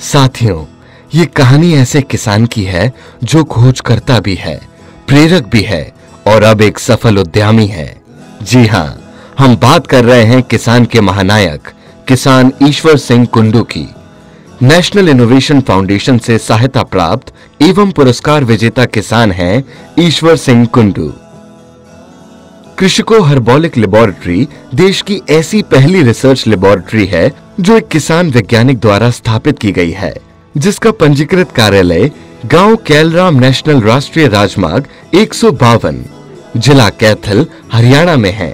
साथियों, ये कहानी ऐसे किसान की है जो खोज करता भी है, प्रेरक भी है और अब एक सफल उद्यमी है। जी हां, हम बात कर रहे हैं किसान के महानायक किसान ईश्वर सिंह कुंडू की। नेशनल इनोवेशन फाउंडेशन से सहायता प्राप्त एवं पुरस्कार विजेता किसान हैं ईश्वर सिंह कुंडू। कृषिको हर्बोलिक लेबोरेटरी देश की ऐसी पहली रिसर्च लेबोरेटरी है जो एक किसान वैज्ञानिक द्वारा स्थापित की गई है, जिसका पंजीकृत कार्यालय गांव कैलराम नेशनल राष्ट्रीय राजमार्ग 152 जिला कैथल हरियाणा में है।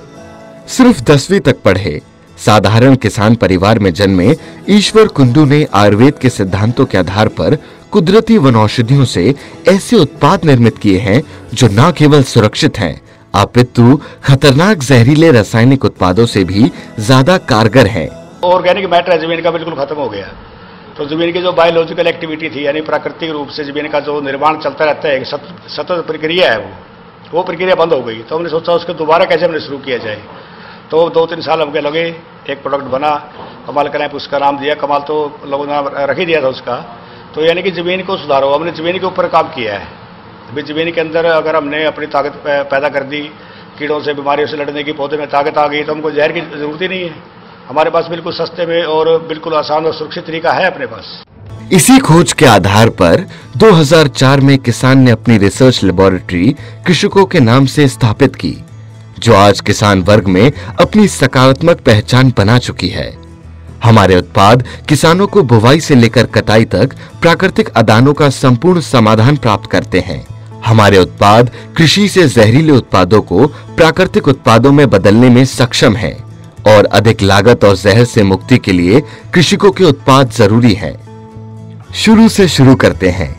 सिर्फ 10वीं तक पढ़े साधारण किसान परिवार में जन्मे ईश्वर कुंडू ने आयुर्वेद के सिद्धांतों के आधार पर कुदरती वनौषधियों से ऐसे उत्पाद निर्मित किए हैं जो न केवल सुरक्षित हैं अपितु खतरनाक जहरीले रासायनिक उत्पादों से भी ज्यादा कारगर हैं। ऑर्गेनिक मैटर जमीन का बिल्कुल खत्म हो गया, तो जमीन की जो बायोलॉजिकल एक्टिविटी थी यानी प्राकृतिक रूप से जमीन का जो निर्माण चलता रहता है, सतत प्रक्रिया है, वो प्रक्रिया बंद हो गई। तो हमने सोचा उसको दोबारा कैसे हमने शुरू किया जाए। तो 2-3 साल हमके लगे, एक प्रोडक्ट बना, कमाल क्रैप उसका नाम दिया। कमाल तो लोगों ने रख ही दिया था उसका। तो यानी कि ज़मीन को सुधारो, हमने ज़मीन के ऊपर काम किया है। अभी ज़मीन के अंदर अगर हमने अपनी ताकत पैदा कर दी, कीड़ों से बीमारियों से लड़ने की पौधे में ताकत आ गई, तो हमको जहर की जरूरत ही नहीं है। हमारे पास बिल्कुल सस्ते में और बिल्कुल आसान और सुरक्षित तरीका है अपने पास। इसी खोज के आधार पर 2004 में किसान ने अपनी रिसर्च लेबोरेटरी कृषिको के नाम से स्थापित की, जो आज किसान वर्ग में अपनी सकारात्मक पहचान बना चुकी है। हमारे उत्पाद किसानों को बुवाई से लेकर कटाई तक प्राकृतिक आदानों का संपूर्ण समाधान प्राप्त करते हैं। हमारे उत्पाद कृषि से जहरीले उत्पादों को प्राकृतिक उत्पादों में बदलने में सक्षम हैं और अधिक लागत और जहर से मुक्ति के लिए कृषिकों के उत्पाद जरूरी हैं। शुरू से शुरू करते हैं।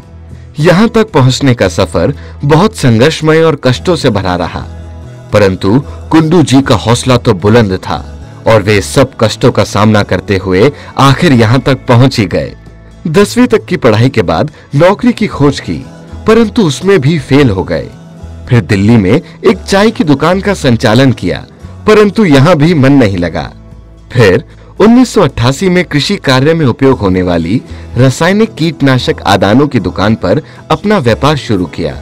यहां तक पहुंचने का सफर बहुत संघर्षमय और कष्टों से भरा रहा, परंतु कुंडू जी का हौसला तो बुलंद था और वे सब कष्टों का सामना करते हुए आखिर यहां तक पहुंच ही गए। 10वीं तक की पढ़ाई के बाद नौकरी की खोज की, परंतु उसमें भी फेल हो गए। फिर दिल्ली में एक चाय की दुकान का संचालन किया, परंतु यहां भी मन नहीं लगा। फिर 1988 में कृषि कार्य में उपयोग होने वाली रासायनिक कीटनाशक आदानों की दुकान पर अपना व्यापार शुरू किया।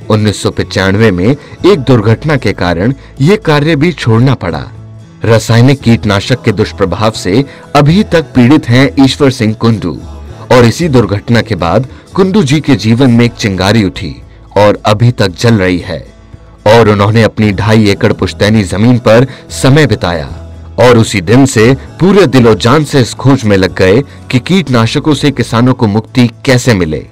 1995 में एक दुर्घटना के कारण यह कार्य भी छोड़ना पड़ा। रासायनिक कीटनाशक के दुष्प्रभाव से अभी तक पीड़ित हैं ईश्वर सिंह कुंडू, और इसी दुर्घटना के बाद कुंडू जी के जीवन में एक चिंगारी उठी और अभी तक जल रही है। और उन्होंने अपनी 2.5 एकड़ पुश्तैनी जमीन पर समय बिताया और उसी दिन से पूरे दिलो जान से इस खोज में लग गए कि कीटनाशकों से किसानों को मुक्ति कैसे मिले।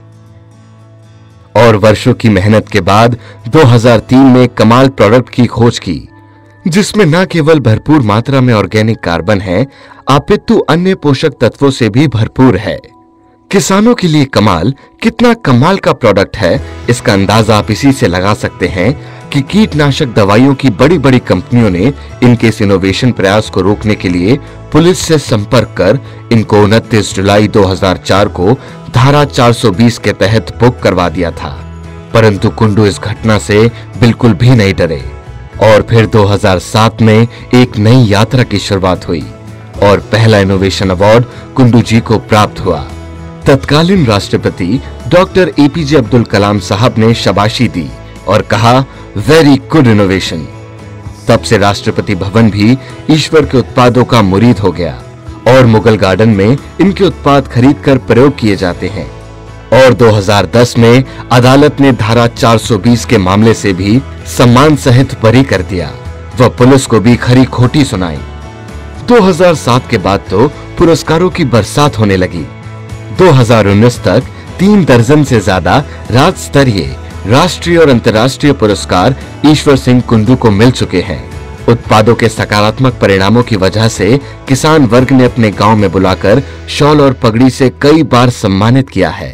और वर्षों की मेहनत के बाद 2003 में कमाल प्रोडक्ट की खोज की, जिसमें न केवल भरपूर मात्रा में ऑर्गेनिक कार्बन है अपितु अन्य पोषक तत्वों से भी भरपूर है। किसानों के लिए कमाल कितना कमाल का प्रोडक्ट है, इसका अंदाजा आप इसी से लगा सकते हैं कि कीटनाशक दवाइयों की बड़ी-बड़ी कंपनियों ने इनके इस इनोवेशन प्रयास को रोकने के लिए पुलिस से संपर्क कर इनको 29 जुलाई 2004 को धारा 420 के तहत बुक करवा दिया था। परंतु कुंडू इस घटना से बिल्कुल भी नहीं डरे और फिर 2007 में एक नई यात्रा की शुरुआत हुई और पहला इनोवेशन अवार्ड कुंडू जी को प्राप्त हुआ। तत्कालीन राष्ट्रपति डॉक्टर एपीजे अब्दुल कलाम साहब ने शाबाशी दी और कहा, वेरी गुड इनोवेशन। तब से राष्ट्रपति भवन भी ईश्वर के उत्पादों का मुरीद हो गया और मुगल गार्डन में इनके उत्पाद खरीदकर प्रयोग किए जाते हैं। और 2010 में अदालत ने धारा 420 के मामले से भी सम्मान सहित बरी कर दिया, वह पुलिस को भी खरी खोटी सुनाई। 2007 के बाद तो पुरस्कारों की बरसात होने लगी। 2019 तक 3 दर्जन से ज्यादा राज्य स्तरीय, राष्ट्रीय और अंतर्राष्ट्रीय पुरस्कार ईश्वर सिंह कुंडू को मिल चुके हैं। उत्पादों के सकारात्मक परिणामों की वजह से किसान वर्ग ने अपने गांव में बुलाकर शॉल और पगड़ी से कई बार सम्मानित किया है,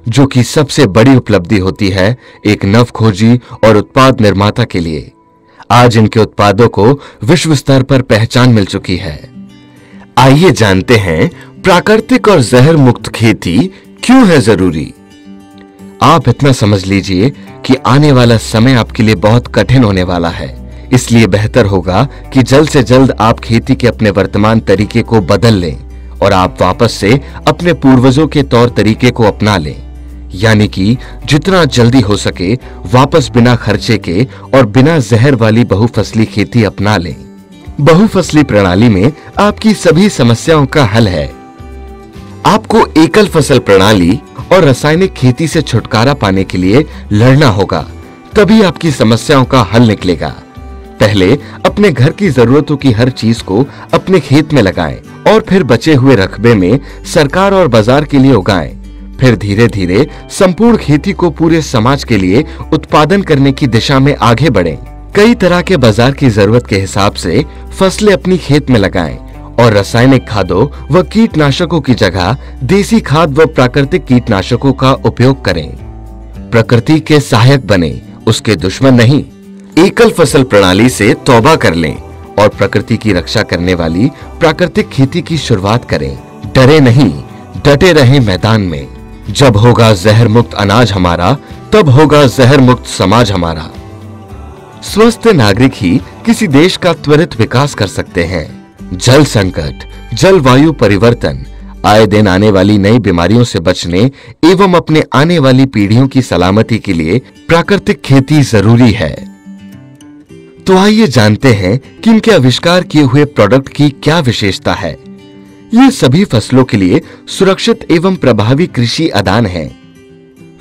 जो कि सबसे बड़ी उपलब्धि होती है एक नवखोजी और उत्पाद निर्माता के लिए। आज इनके उत्पादों को विश्व स्तर पर पहचान मिल चुकी है। आइए जानते हैं प्राकृतिक और जहर मुक्त खेती क्यों है जरूरी। आप इतना समझ लीजिए कि आने वाला समय आपके लिए बहुत कठिन होने वाला है, इसलिए बेहतर होगा कि जल्द से जल्द आप खेती के अपने वर्तमान तरीके को बदल लें और आप वापस से अपने पूर्वजों के तौर तरीके को अपना लें, यानी कि जितना जल्दी हो सके वापस बिना खर्चे के और बिना जहर वाली बहुफसली खेती अपना लें। बहुफसली प्रणाली में आपकी सभी समस्याओं का हल है। आपको एकल फसल प्रणाली और रासायनिक खेती से छुटकारा पाने के लिए लड़ना होगा, तभी आपकी समस्याओं का हल निकलेगा। पहले अपने घर की जरूरतों की हर चीज को अपने खेत में लगाएं और फिर बचे हुए रकबे में सरकार और बाजार के लिए उगाएं। फिर धीरे धीरे संपूर्ण खेती को पूरे समाज के लिए उत्पादन करने की दिशा में आगे बढ़ें। कई तरह के बाजार की जरूरत के हिसाब से फसलें अपनी खेत में लगाएं और रासायनिक खादों व कीटनाशकों की जगह देसी खाद व प्राकृतिक कीटनाशकों का उपयोग करें। प्रकृति के सहायक बने, उसके दुश्मन नहीं। एकल फसल प्रणाली से तौबा कर लें और प्रकृति की रक्षा करने वाली प्राकृतिक खेती की शुरुआत करें। डरे नहीं, डटे रहें मैदान में। जब होगा जहर मुक्त अनाज हमारा, तब होगा जहर मुक्त समाज हमारा। स्वस्थ नागरिक ही किसी देश का त्वरित विकास कर सकते हैं। जल संकट, जलवायु परिवर्तन, आए दिन आने वाली नई बीमारियों से बचने एवं अपने आने वाली पीढ़ियों की सलामती के लिए प्राकृतिक खेती जरूरी है। तो आइए जानते हैं कि इनके आविष्कार किए हुए प्रोडक्ट की क्या विशेषता है। ये सभी फसलों के लिए सुरक्षित एवं प्रभावी कृषि आदान हैं।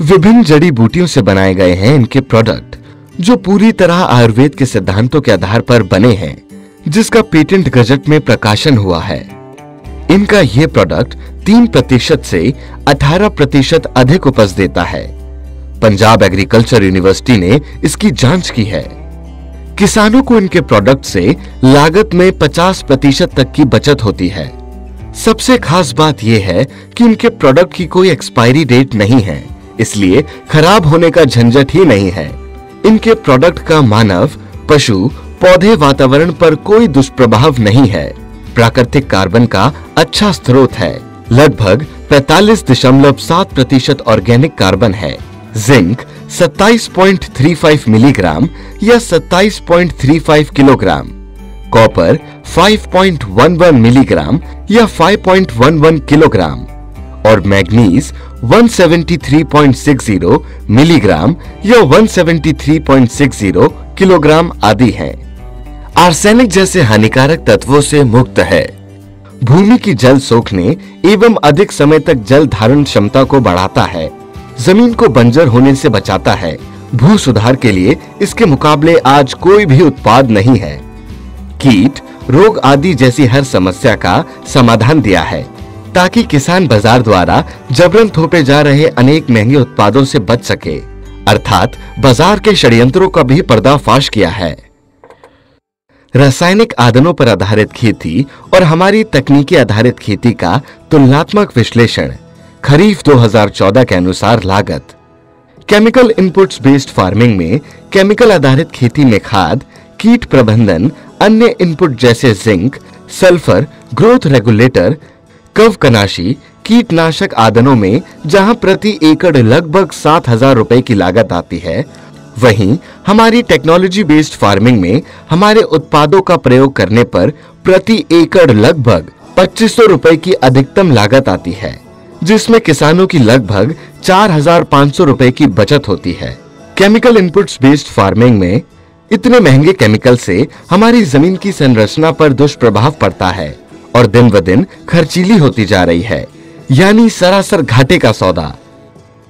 विभिन्न जड़ी बूटियों से बनाए गए हैं इनके प्रोडक्ट, जो पूरी तरह आयुर्वेद के सिद्धांतों के आधार पर बने हैं, जिसका पेटेंट गजट में प्रकाशन हुआ है। इनका यह प्रोडक्ट 3% से 18% अधिक उपज देता है। पंजाब एग्रीकल्चर यूनिवर्सिटी ने इसकी जांच की है। किसानों को इनके प्रोडक्ट से लागत में 50% तक की बचत होती है। सबसे खास बात यह है कि इनके प्रोडक्ट की कोई एक्सपायरी डेट नहीं है, इसलिए खराब होने का झंझट ही नहीं है। इनके प्रोडक्ट का मानव, पशु, पौधे, वातावरण पर कोई दुष्प्रभाव नहीं है। प्राकृतिक कार्बन का अच्छा स्रोत है। लगभग 45.7% ऑर्गेनिक कार्बन है। जिंक 27.35 मिलीग्राम या 27.35 किलोग्राम, कॉपर 5.11 मिलीग्राम या 5.11 किलोग्राम और मैग्नीज 173.60 मिलीग्राम या 173.60 किलोग्राम आदि हैं। आर्सेनिक जैसे हानिकारक तत्वों से मुक्त है। भूमि की जल सोखने एवं अधिक समय तक जल धारण क्षमता को बढ़ाता है। जमीन को बंजर होने से बचाता है। भू सुधार के लिए इसके मुकाबले आज कोई भी उत्पाद नहीं है। कीट, रोग आदि जैसी हर समस्या का समाधान दिया है, ताकि किसान बाजार द्वारा जबरन थोपे जा रहे अनेक महंगे उत्पादों से बच सके, अर्थात बाजार के षड्यंत्रों का भी पर्दाफाश किया है। रासायनिक आदानों पर आधारित खेती और हमारी तकनीकी आधारित खेती का तुलनात्मक विश्लेषण। खरीफ 2014 के अनुसार लागत। केमिकल इनपुट्स बेस्ड फार्मिंग में केमिकल आधारित खेती में खाद, कीट प्रबंधन, अन्य इनपुट जैसे जिंक, सल्फर, ग्रोथ रेगुलेटर, कवकनाशी, कीटनाशक आदानों में जहां प्रति एकड़ लगभग 7,000 रुपए की लागत आती है, वहीं हमारी टेक्नोलॉजी बेस्ड फार्मिंग में हमारे उत्पादों का प्रयोग करने पर प्रति एकड़ लगभग 2500 रुपए की अधिकतम लागत आती है, जिसमें किसानों की लगभग 4,500 रुपए की बचत होती है। केमिकल इनपुट्स बेस्ड फार्मिंग में इतने महंगे केमिकल से हमारी जमीन की संरचना पर दुष्प्रभाव पड़ता है और दिन ब दिन खर्चीली होती जा रही है, यानी सरासर घाटे का सौदा।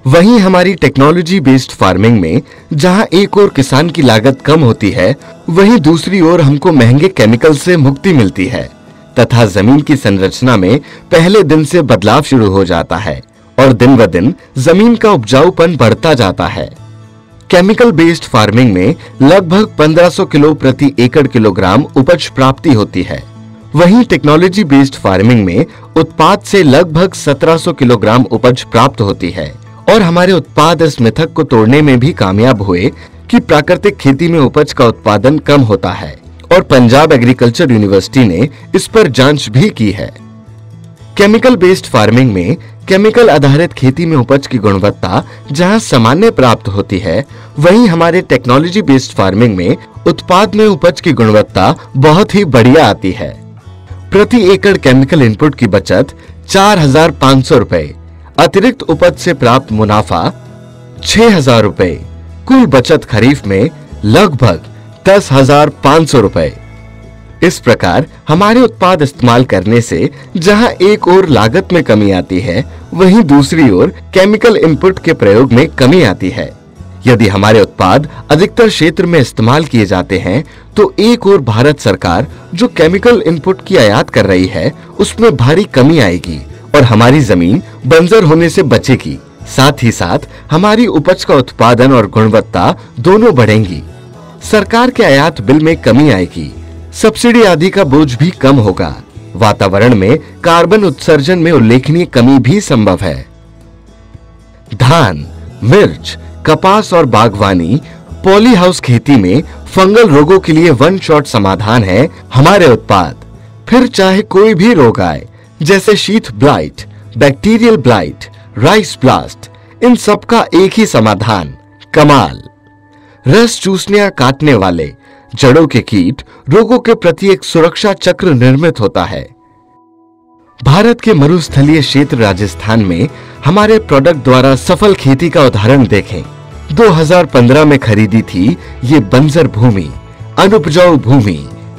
वहीं हमारी टेक्नोलॉजी बेस्ड फार्मिंग में जहां एक ओर किसान की लागत कम होती है, वहीं दूसरी ओर हमको महंगे केमिकल से मुक्ति मिलती है तथा जमीन की संरचना में पहले दिन से बदलाव शुरू हो जाता है और दिन ब दिन जमीन का उपजाऊपन बढ़ता जाता है। केमिकल बेस्ड फार्मिंग में लगभग 1500 किलो प्रति एकड़ किलोग्राम उपज प्राप्ति होती है। वहीं टेक्नोलॉजी बेस्ड फार्मिंग में उत्पाद से लगभग 1700 किलोग्राम उपज प्राप्त होती है और हमारे उत्पाद इस मिथक को तोड़ने में भी कामयाब हुए कि प्राकृतिक खेती में उपज का उत्पादन कम होता है और पंजाब एग्रीकल्चर यूनिवर्सिटी ने इस पर जांच भी की है। केमिकल बेस्ड फार्मिंग में केमिकल आधारित खेती में उपज की गुणवत्ता जहां सामान्य प्राप्त होती है, वहीं हमारे टेक्नोलॉजी बेस्ड फार्मिंग में उत्पाद में उपज की गुणवत्ता बहुत ही बढ़िया आती है। प्रति एकड़ केमिकल इनपुट की बचत 4,500 रुपए, अतिरिक्त उपज से प्राप्त मुनाफा 6,000 रुपए, कुल बचत खरीफ में लगभग 10,500 रुपए। इस प्रकार हमारे उत्पाद इस्तेमाल करने से जहां एक ओर लागत में कमी आती है, वहीं दूसरी ओर केमिकल इनपुट के प्रयोग में कमी आती है। यदि हमारे उत्पाद अधिकतर क्षेत्र में इस्तेमाल किए जाते हैं, तो एक ओर भारत सरकार जो केमिकल इनपुट की आयात कर रही है, उसमें भारी कमी आएगी और हमारी जमीन बंजर होने से बचेगी। साथ ही साथ हमारी उपज का उत्पादन और गुणवत्ता दोनों बढ़ेंगी। सरकार के आयात बिल में कमी आएगी, सब्सिडी आदि का बोझ भी कम होगा। वातावरण में कार्बन उत्सर्जन में उल्लेखनीय कमी भी संभव है। धान, मिर्च, कपास और बागवानी, पॉली हाउस खेती में फंगल रोगों के लिए वन शॉट समाधान है हमारे उत्पाद। फिर चाहे कोई भी रोग आए, जैसे sheath blight, bacterial blight, rice blast, इन सब का एक ही समाधान, कमाल। रस चूसने या काटने वाले जड़ों के कीट रोगों के प्रति एक सुरक्षा चक्र निर्मित होता है। भारत के मरुस्थलीय क्षेत्र राजस्थान में हमारे प्रोडक्ट द्वारा सफल खेती का उदाहरण देखें। 2015 में खरीदी थी ये बंजर भूमि, अनुपजाऊ भूमि,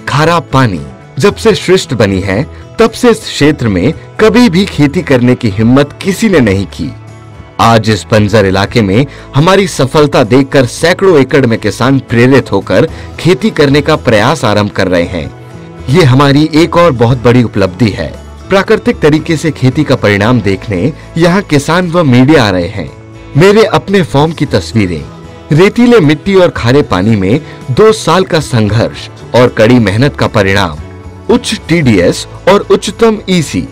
खारा पानी। जब से सृष्ट बनी है, तब से इस क्षेत्र में कभी भी खेती करने की हिम्मत किसी ने नहीं की। आज इस बंजर इलाके में हमारी सफलता देखकर सैकड़ों एकड़ में किसान प्रेरित होकर खेती करने का प्रयास आरंभ कर रहे हैं। ये हमारी एक और बहुत बड़ी उपलब्धि है। प्राकृतिक तरीके से खेती का परिणाम देखने यहाँ किसान व मीडिया आ रहे हैं। मेरे अपने फॉर्म की तस्वीरें, रेतीले मिट्टी और खारे पानी में 2 साल का संघर्ष और कड़ी मेहनत का परिणाम, उच्च टीडीएस और उच्चतम ईसी।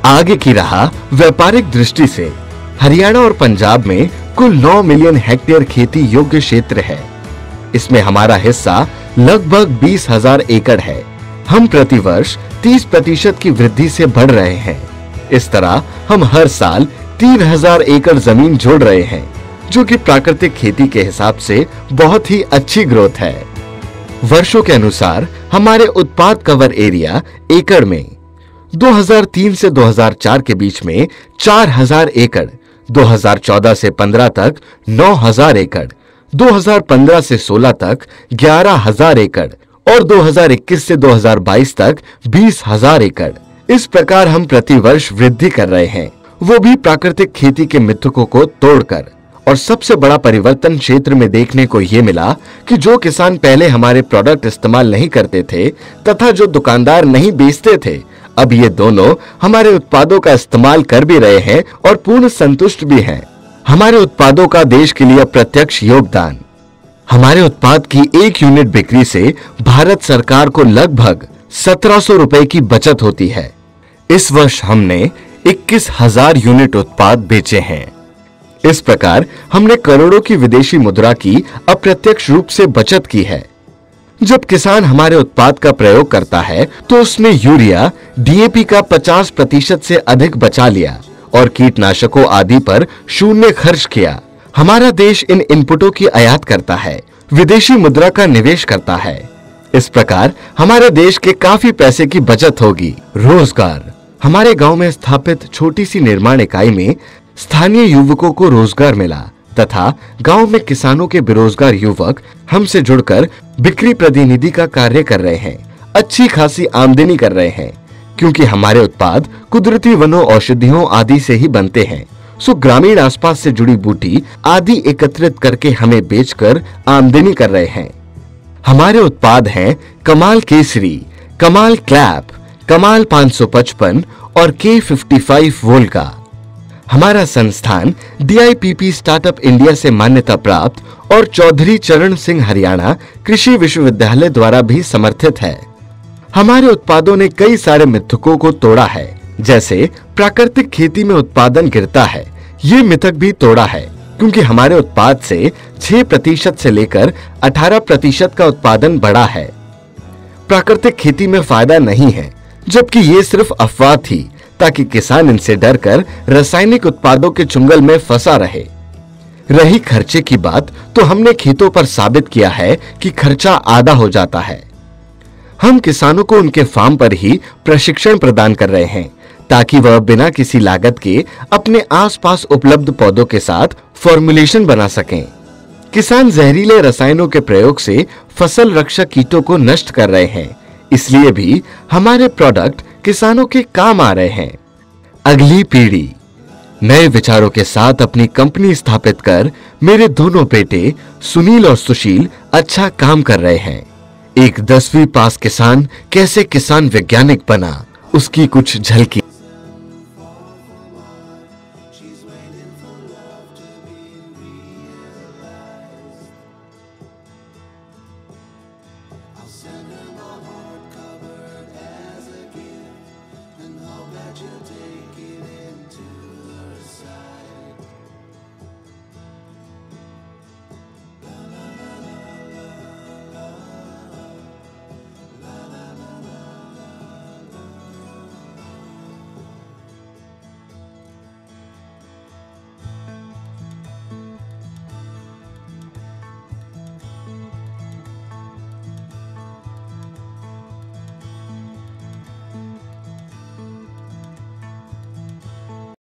आगे की राह व्यापारिक दृष्टि से हरियाणा और पंजाब में कुल 9 मिलियन हेक्टेयर खेती योग्य क्षेत्र है। इसमें हमारा हिस्सा लगभग 20,000 एकड़ है। हम प्रतिवर्ष 30% की वृद्धि से बढ़ रहे हैं। इस तरह हम हर साल 3,000 एकड़ जमीन जोड़ रहे हैं, जो कि प्राकृतिक खेती के हिसाब से बहुत ही अच्छी ग्रोथ है। वर्षों के अनुसार हमारे उत्पाद कवर एरिया एकड़ में 2003 से 2004 के बीच में 4,000 एकड़, 2014 से 15 तक 9,000 एकड़, 2015 से 16 तक 11,000 एकड़ और 2021 से 2022 तक 20,000 एकड़। इस प्रकार हम प्रतिवर्ष वृद्धि कर रहे हैं, वो भी प्राकृतिक खेती के मिथकों को तोड़कर। और सबसे बड़ा परिवर्तन क्षेत्र में देखने को ये मिला कि जो किसान पहले हमारे प्रोडक्ट इस्तेमाल नहीं करते थे तथा जो दुकानदार नहीं बेचते थे, अब ये दोनों हमारे उत्पादों का इस्तेमाल कर भी रहे हैं और पूर्ण संतुष्ट भी हैं। हमारे उत्पादों का देश के लिए प्रत्यक्ष योगदान। हमारे उत्पाद की 1 यूनिट बिक्री से भारत सरकार को लगभग 1,700 रुपए की बचत होती है। इस वर्ष हमने 21,000 यूनिट उत्पाद बेचे हैं। इस प्रकार हमने करोड़ों की विदेशी मुद्रा की अप्रत्यक्ष रूप से बचत की है। जब किसान हमारे उत्पाद का प्रयोग करता है, तो उसने यूरिया, डीएपी का 50% से अधिक बचा लिया और कीटनाशकों आदि पर शून्य खर्च किया। हमारा देश इन इनपुटों की आयात करता है, विदेशी मुद्रा का निवेश करता है। इस प्रकार हमारे देश के काफी पैसे की बचत होगी। रोजगार। हमारे गांव में स्थापित छोटी सी निर्माण इकाई में स्थानीय युवकों को रोजगार मिला तथा गांव में किसानों के बेरोजगार युवक हमसे जुड़कर बिक्री प्रतिनिधि का कार्य कर रहे हैं, अच्छी खासी आमदनी कर रहे हैं। क्योंकि हमारे उत्पाद कुदरती वनों, औषधियों आदि से ही बनते हैं, सो ग्रामीण आसपास से जुड़ी बूटी आदि एकत्रित करके हमें बेचकर आमदनी कर रहे हैं। हमारे उत्पाद हैं कमाल केसरी, कमाल क्लैप, कमाल 555 और K55 वोल्का। हमारा संस्थान DIPP स्टार्टअप इंडिया से मान्यता प्राप्त और चौधरी चरण सिंह हरियाणा कृषि विश्वविद्यालय द्वारा भी समर्थित है। हमारे उत्पादों ने कई सारे मिथकों को तोड़ा है, जैसे प्राकृतिक खेती में उत्पादन गिरता है, ये मिथक भी तोड़ा है, क्योंकि हमारे उत्पाद से 6% से लेकर 18% का उत्पादन बढ़ा है। प्राकृतिक खेती में फायदा नहीं है, जबकि ये सिर्फ अफवाह थी ताकि किसान इनसे डरकर रासायनिक उत्पादों के चुंगल में फंसा रहे। रही खर्चे की बात, तो हमने खेतों पर साबित किया है कि खर्चा आधा हो जाता है। हम किसानों को उनके फार्म पर ही प्रशिक्षण प्रदान कर रहे हैं ताकि वह बिना किसी लागत के अपने आसपास उपलब्ध पौधों के साथ फॉर्मुलेशन बना सकें। किसान जहरीले रसायनों के प्रयोग से फसल रक्षक कीटों को नष्ट कर रहे हैं, इसलिए भी हमारे प्रोडक्ट किसानों के काम आ रहे हैं। अगली पीढ़ी नए विचारों के साथ अपनी कंपनी स्थापित कर मेरे दोनों बेटे सुनील और सुशील अच्छा काम कर रहे हैं। एक 10वीं पास किसान कैसे किसान वैज्ञानिक बना, उसकी कुछ झलकी। I'll send her